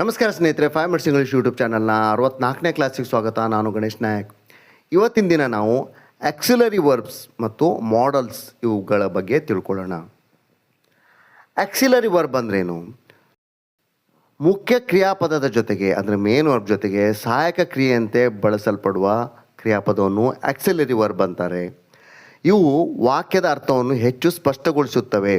ನಮಸ್ಕಾರ ಸ್ನೇಹಿತರೆ, 5 minutes English YouTube ಚಾನಲ್ನ 64ನೇ ಕ್ಲಾಸಿಗೆ ಸ್ವಾಗತ. ನಾನು ಗಣೇಶ್ ನಾಯಕ್. ಇವತ್ತಿನ ದಿನ ನಾವು ಆಕ್ಸಿಲರಿ ವರ್ಬ್ಸ್ ಮತ್ತು ಮಾಡಲ್ಸ್ ಇವುಗಳ ಬಗ್ಗೆ ತಿಳ್ಕೊಳ್ಳೋಣ. ಆಕ್ಸಿಲರಿ ವರ್ಬ್ ಅಂದ್ರೇನು? ಮುಖ್ಯ ಕ್ರಿಯಾಪದದ ಜೊತೆಗೆ ಅಂದರೆ ಮೇನ್ ವರ್ಬ್ ಜೊತೆಗೆ ಸಹಾಯಕ ಕ್ರಿಯೆಯಂತೆ ಬಳಸಲ್ಪಡುವ ಕ್ರಿಯಾಪದವನ್ನು ಆಕ್ಸಿಲರಿ ವರ್ಬ್ ಅಂತಾರೆ. ಇವು ವಾಕ್ಯದ ಅರ್ಥವನ್ನು ಹೆಚ್ಚು ಸ್ಪಷ್ಟಗೊಳಿಸುತ್ತವೆ.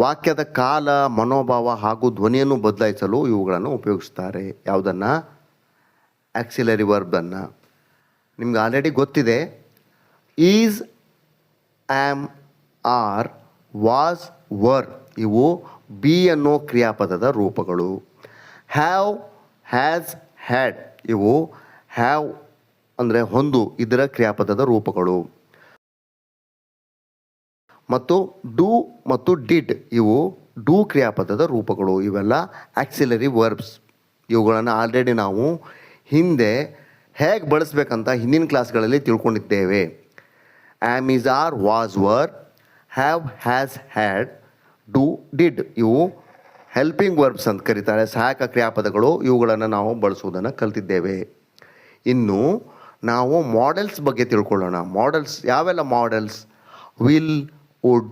ವಾಕ್ಯದ ಕಾಲ, ಮನೋಭಾವ ಹಾಗೂ ಧ್ವನಿಯನ್ನು ಬದಲಾಯಿಸಲು ಇವುಗಳನ್ನು ಉಪಯೋಗಿಸ್ತಾರೆ. ಯಾವುದನ್ನು? ಆಕ್ಸಿಲರಿ ವರ್ಬನ್ನು. ನಿಮ್ಗೆ ಆಲ್ರೆಡಿ ಗೊತ್ತಿದೆ. Is, am, are, was, were ಇವು ಬಿ ಅನ್ನೋ ಕ್ರಿಯಾಪದದ ರೂಪಗಳು. ಹ್ಯಾವ್, ಹ್ಯಾಸ್, ಹ್ಯಾಡ್ ಇವು ಹ್ಯಾವ್ ಅಂದರೆ ಹೊಂದು ಇದರ ಕ್ರಿಯಾಪದದ ರೂಪಗಳು. ಮತ್ತು ಡೂ ಮತ್ತು ಡಿಡ್ ಇವು ಡೂ ಕ್ರಿಯಾಪದದ ರೂಪಗಳು. ಇವೆಲ್ಲ ಆಕ್ಸಿಲರಿ ವರ್ಬ್ಸ್. ಇವುಗಳನ್ನು ಆಲ್ರೆಡಿ ನಾವು ಹಿಂದೆ ಹೇಗೆ ಬಳಸಬೇಕಂತ ಹಿಂದಿನ ಕ್ಲಾಸ್ಗಳಲ್ಲಿ ತಿಳ್ಕೊಂಡಿದ್ದೇವೆ. Am, is, are, was, were, have, has, had, do, did ಇವು ಹೆಲ್ಪಿಂಗ್ ವರ್ಬ್ಸ್ ಅಂತ ಕರೀತಾರೆ, ಸಹಾಯಕ ಕ್ರಿಯಾಪದಗಳು. ಇವುಗಳನ್ನು ನಾವು ಬಳಸುವುದನ್ನು ಕಲ್ತಿದ್ದೇವೆ. ಇನ್ನು ನಾವು ಮಾಡೆಲ್ಸ್ ಬಗ್ಗೆ ತಿಳ್ಕೊಳ್ಳೋಣ. ಮಾಡೆಲ್ಸ್ ಯಾವೆಲ್ಲ? Models will, would,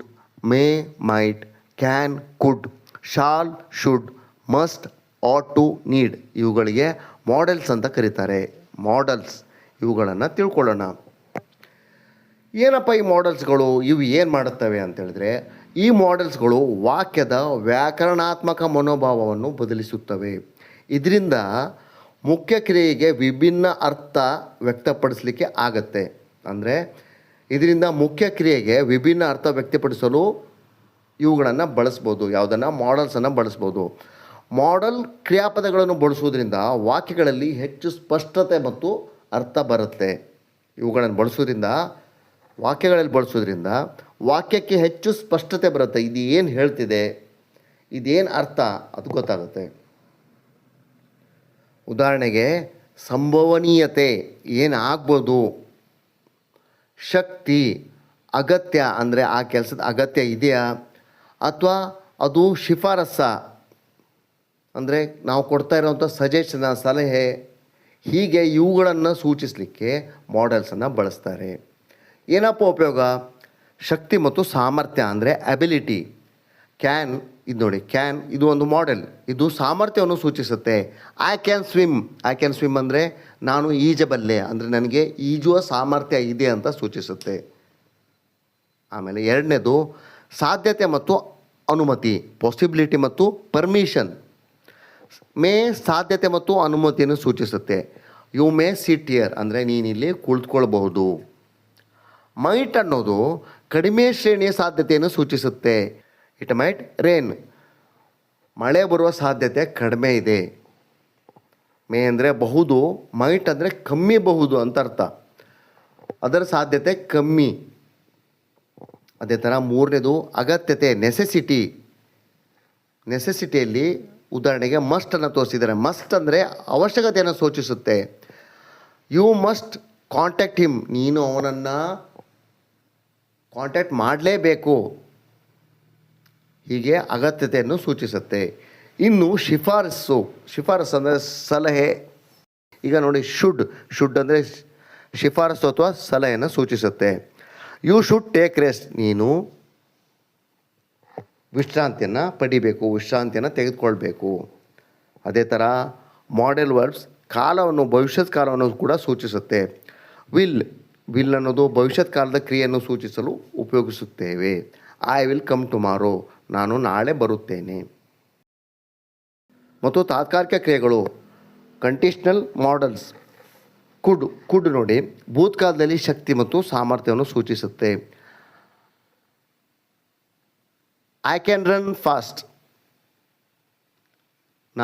may, might, can, could, shall, should, must, ought to, need ಇವುಗಳಿಗೆ ಮಾಡೆಲ್ಸ್ ಅಂತ ಕರೀತಾರೆ. ಮಾಡೆಲ್ಸ್ ಇವುಗಳನ್ನು ತಿಳ್ಕೊಳ್ಳೋಣ. ಏನಪ್ಪ ಈ ಮಾಡೆಲ್ಸ್ಗಳು? ಇವು ಏನು ಮಾಡುತ್ತವೆ ಅಂತೇಳಿದ್ರೆ, ಈ ಮಾಡೆಲ್ಸ್ಗಳು ವಾಕ್ಯದ ವ್ಯಾಕರಣಾತ್ಮಕ ಮನೋಭಾವವನ್ನು ಬದಲಿಸುತ್ತವೆ. ಇದರಿಂದ ಮುಖ್ಯ ಕ್ರಿಯೆಗೆ ವಿಭಿನ್ನ ಅರ್ಥ ವ್ಯಕ್ತಪಡಿಸಲಿಕ್ಕೆ ಆಗತ್ತೆ. ಅಂದರೆ ಇದರಿಂದ ಮುಖ್ಯ ಕ್ರಿಯೆಗೆ ವಿಭಿನ್ನ ಅರ್ಥ ವ್ಯಕ್ತಪಡಿಸಲು ಇವುಗಳನ್ನು ಬಳಸ್ಬೋದು. ಯಾವುದನ್ನು? ಮಾಡೆಲ್ಸನ್ನು ಬಳಸ್ಬೋದು. ಮಾಡೆಲ್ ಕ್ರಿಯಾಪದಗಳನ್ನು ಬಳಸುವುದರಿಂದ ವಾಕ್ಯಗಳಲ್ಲಿ ಹೆಚ್ಚು ಸ್ಪಷ್ಟತೆ ಮತ್ತು ಅರ್ಥ ಬರುತ್ತೆ. ಇವುಗಳನ್ನು ಬಳಸೋದ್ರಿಂದ, ವಾಕ್ಯಗಳಲ್ಲಿ ಬಳಸೋದ್ರಿಂದ ವಾಕ್ಯಕ್ಕೆ ಹೆಚ್ಚು ಸ್ಪಷ್ಟತೆ ಬರುತ್ತೆ. ಇದು ಏನು ಹೇಳ್ತಿದೆ, ಇದೇನು ಅರ್ಥ ಅದು ಗೊತ್ತಾಗುತ್ತೆ. ಉದಾಹರಣೆಗೆ ಸಂಭವನೀಯತೆ, ಏನಾಗ್ಬೋದು. ಶಕ್ತಿ, ಅಗತ್ಯ ಅಂದರೆ ಆ ಕೆಲಸದ ಅಗತ್ಯ ಇದೆಯಾ, ಅಥವಾ ಅದು ಶಿಫಾರಸ್ಸ ಅಂದರೆ ನಾವು ಕೊಡ್ತಾ ಇರೋವಂಥ ಸಜೆಷನ್, ಸಲಹೆ. ಹೀಗೆ ಇವುಗಳನ್ನು ಸೂಚಿಸಲಿಕ್ಕೆ ಮಾಡೆಲ್ಸನ್ನು ಬಳಸ್ತಾರೆ. ಏನಪ್ಪ ಉಪಯೋಗ? ಶಕ್ತಿ ಮತ್ತು ಸಾಮರ್ಥ್ಯ ಅಂದರೆ ಅಬಿಲಿಟಿ. ಕ್ಯಾನ್ ಇದು ನೋಡಿ, ಕ್ಯಾನ್ ಇದು ಒಂದು ಮಾಡೆಲ್. ಇದು ಸಾಮರ್ಥ್ಯವನ್ನು ಸೂಚಿಸುತ್ತೆ. ಐ ಕ್ಯಾನ್ ಸ್ವಿಮ್ ಅಂದರೆ ನಾನು ಈಜಬಲ್ಲೆ ಅಂದರೆ ನನಗೆ ಈಜುವ ಸಾಮರ್ಥ್ಯ ಇದೆ ಅಂತ ಸೂಚಿಸುತ್ತೆ. ಆಮೇಲೆ ಎರಡನೇದು ಸಾಧ್ಯತೆ ಮತ್ತು ಅನುಮತಿ, ಪಾಸಿಬಿಲಿಟಿ ಮತ್ತು ಪರ್ಮಿಷನ್. ಮೇ ಸಾಧ್ಯತೆ ಮತ್ತು ಅನುಮತಿಯನ್ನು ಸೂಚಿಸುತ್ತೆ. ಯು ಮೇ ಸಿಟ್ ಹಿಯರ್ ಅಂದರೆ ನೀನಿಲ್ಲಿ ಕುಳಿತುಕೊಳ್ಬಹುದು. ಮೈಟ್ ಅನ್ನೋದು ಕಡಿಮೆ ಶ್ರೇಣಿಯ ಸಾಧ್ಯತೆಯನ್ನು ಸೂಚಿಸುತ್ತೆ. ಇಟ್ ಮೈಟ್ ರೇನ್, ಮಳೆ ಬರುವ ಸಾಧ್ಯತೆ ಕಡಿಮೆ ಇದೆ. ಮೇ ಅಂದರೆ ಬಹುದು, ಮೈಟ್ ಅಂದರೆ ಕಮ್ಮಿ ಬಹುದು ಅಂತ ಅರ್ಥ, ಅದರ ಸಾಧ್ಯತೆ ಕಮ್ಮಿ. ಅದೇ ಥರ ಮೂರನೇದು ಅಗತ್ಯತೆ, ನೆಸೆಸಿಟಿಯಲ್ಲಿ ಉದಾಹರಣೆಗೆ ಮಸ್ಟ್ ಅನ್ನು ತೋರಿಸಿದ್ದಾರೆ. ಮಸ್ಟ್ ಅಂದರೆ ಅವಶ್ಯಕತೆಯನ್ನು ಸೂಚಿಸುತ್ತೆ. ಯು ಮಸ್ಟ್ ಕಾಂಟ್ಯಾಕ್ಟ್ ಹಿಮ್, ನೀನು ಅವನನ್ನು ಕಾಂಟ್ಯಾಕ್ಟ್ ಮಾಡಲೇಬೇಕು. ಹೀಗೆ ಅಗತ್ಯತೆಯನ್ನು ಸೂಚಿಸುತ್ತೆ. ಇನ್ನು ಶಿಫಾರಸ್ಸು ಅಂದರೆ ಸಲಹೆ. ಈಗ ನೋಡಿ, ಶುಡ್ ಅಂದರೆ ಶಿಫಾರಸ್ಸು ಅಥವಾ ಸಲಹೆಯನ್ನು ಸೂಚಿಸುತ್ತೆ. ಯು ಶುಡ್ ಟೇಕ್ ರೆಸ್ಟ್, ನೀನು ವಿಶ್ರಾಂತಿಯನ್ನು ಪಡಿಬೇಕು, ವಿಶ್ರಾಂತಿಯನ್ನು ತೆಗೆದುಕೊಳ್ಬೇಕು. ಅದೇ ಥರ ಮಾಡೆಲ್ ವರ್ಬ್ಸ್ ಕಾಲವನ್ನು, ಭವಿಷ್ಯತ್ ಕಾಲವನ್ನು ಕೂಡ ಸೂಚಿಸುತ್ತೆ. ವಿಲ್ ಅನ್ನೋದು ಭವಿಷ್ಯತ್ ಕಾಲದ ಕ್ರಿಯೆಯನ್ನು ಸೂಚಿಸಲು ಉಪಯೋಗಿಸುತ್ತೇವೆ. ಐ ವಿಲ್ ಕಮ್ ಟುಮಾರೋ, ನಾನು ನಾಳೆ ಬರುತ್ತೇನೆ. ಮತ್ತು ತಾತ್ಕಾಲಿಕ ಕ್ರಿಯೆಗಳು ಕಂಡೀಷ್ನಲ್ ಮಾಡೆಲ್ಸ್. ಕುಡ್ ನೋಡಿ, ಭೂತಕಾಲದಲ್ಲಿ ಶಕ್ತಿ ಮತ್ತು ಸಾಮರ್ಥ್ಯವನ್ನು ಸೂಚಿಸುತ್ತೆ. ಐ ಕ್ಯಾನ್ ರನ್ ಫಾಸ್ಟ್,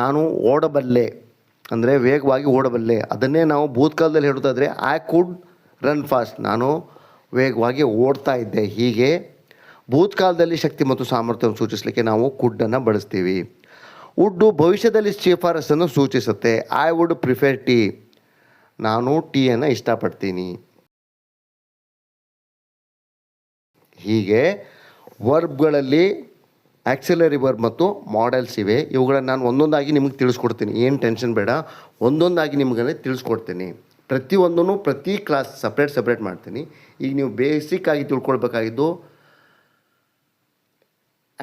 ನಾನು ಓಡಬಲ್ಲೆ ಅಂದರೆ ವೇಗವಾಗಿ ಓಡಬಲ್ಲೆ. ಅದನ್ನೇ ನಾವು ಭೂತಕಾಲದಲ್ಲಿ ಹೇಳೋದಾದರೆ ಐ ಕುಡ್ ರನ್ ಫಾಸ್ಟ್, ನಾನು ವೇಗವಾಗಿ ಓಡ್ತಾ ಇದ್ದೆ. ಹೀಗೆ ಭೂತಕಾಲದಲ್ಲಿ ಶಕ್ತಿ ಮತ್ತು ಸಾಮರ್ಥ್ಯವನ್ನು ಸೂಚಿಸಲಿಕ್ಕೆ ನಾವು ಕುಡ್ಡನ್ನು ಬಳಸ್ತೀವಿ. ವುಡ್ಡು ಭವಿಷ್ಯದಲ್ಲಿ ಶಿಫಾರಸನ್ನು ಸೂಚಿಸುತ್ತೆ. ಐ ವುಡ್ ಪ್ರಿಫರ್ ಟೀ, ನಾನು ಟೀಯನ್ನು ಇಷ್ಟಪಡ್ತೀನಿ. ಹೀಗೆ ವರ್ಬ್ಗಳಲ್ಲಿ ಆ್ಯಕ್ಸಿಲರಿ ವರ್ಬ್ ಮತ್ತು ಮಾಡೆಲ್ಸ್ ಇವೆ. ಇವುಗಳನ್ನು ನಾನು ಒಂದೊಂದಾಗಿ ನಿಮಗೆ ತಿಳಿಸ್ಕೊಡ್ತೀನಿ, ಏನು ಟೆನ್ಷನ್ ಬೇಡ, ಒಂದೊಂದಾಗಿ ನಿಮಗೆ ತಿಳಿಸ್ಕೊಡ್ತೀನಿ. ಪ್ರತಿಯೊಂದೂ ಪ್ರತಿ ಕ್ಲಾಸ್ ಸಪ್ರೇಟ್ ಮಾಡ್ತೀನಿ. ಈಗ ನೀವು ಬೇಸಿಕ್ಕಾಗಿ ತಿಳ್ಕೊಳ್ಬೇಕಾಗಿದ್ದು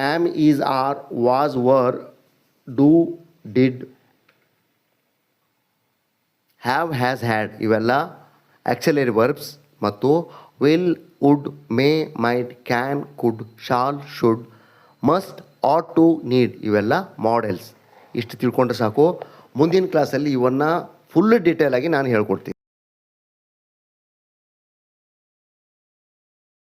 am, is, are, was, were, do, did, have, has, had ಇವೆಲ್ಲ ಆ್ಯಕ್ಸಿಲರಿ ವರ್ಬ್ಸ್ ಮತ್ತು will, would, may, might, can, could, shall, should, must, ought to, need ಇವೆಲ್ಲ ಮಾಡೆಲ್ಸ್. ಇಷ್ಟು ತಿಳ್ಕೊಂಡ್ರೆ ಸಾಕು. ಮುಂದಿನ ಕ್ಲಾಸಲ್ಲಿ ಇವನ್ನು ಫುಲ್ ಡೀಟೇಲಾಗಿ ನಾನು ಹೇಳ್ಕೊಡ್ತೀನಿ.